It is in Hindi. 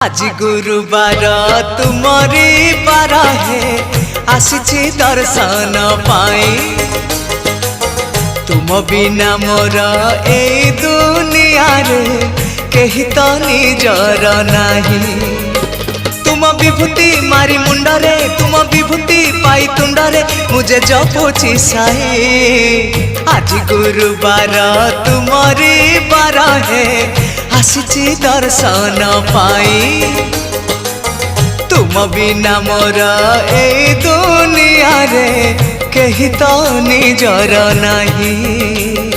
आज गुरुवार तुमरी पार है आसी दर्शन पाई तुम बिना मोर ए दुनिया रे कही तो निजर नहीं तुम विभूति मारी मुंडरे तुम विभूति पाई तुंडरे मुझे जपुची साई आज गुरुवार तुमरी बार है आसी दर्शन पाई तुम बिना मोर ए दुनिया रे कही तो निजर नहीं।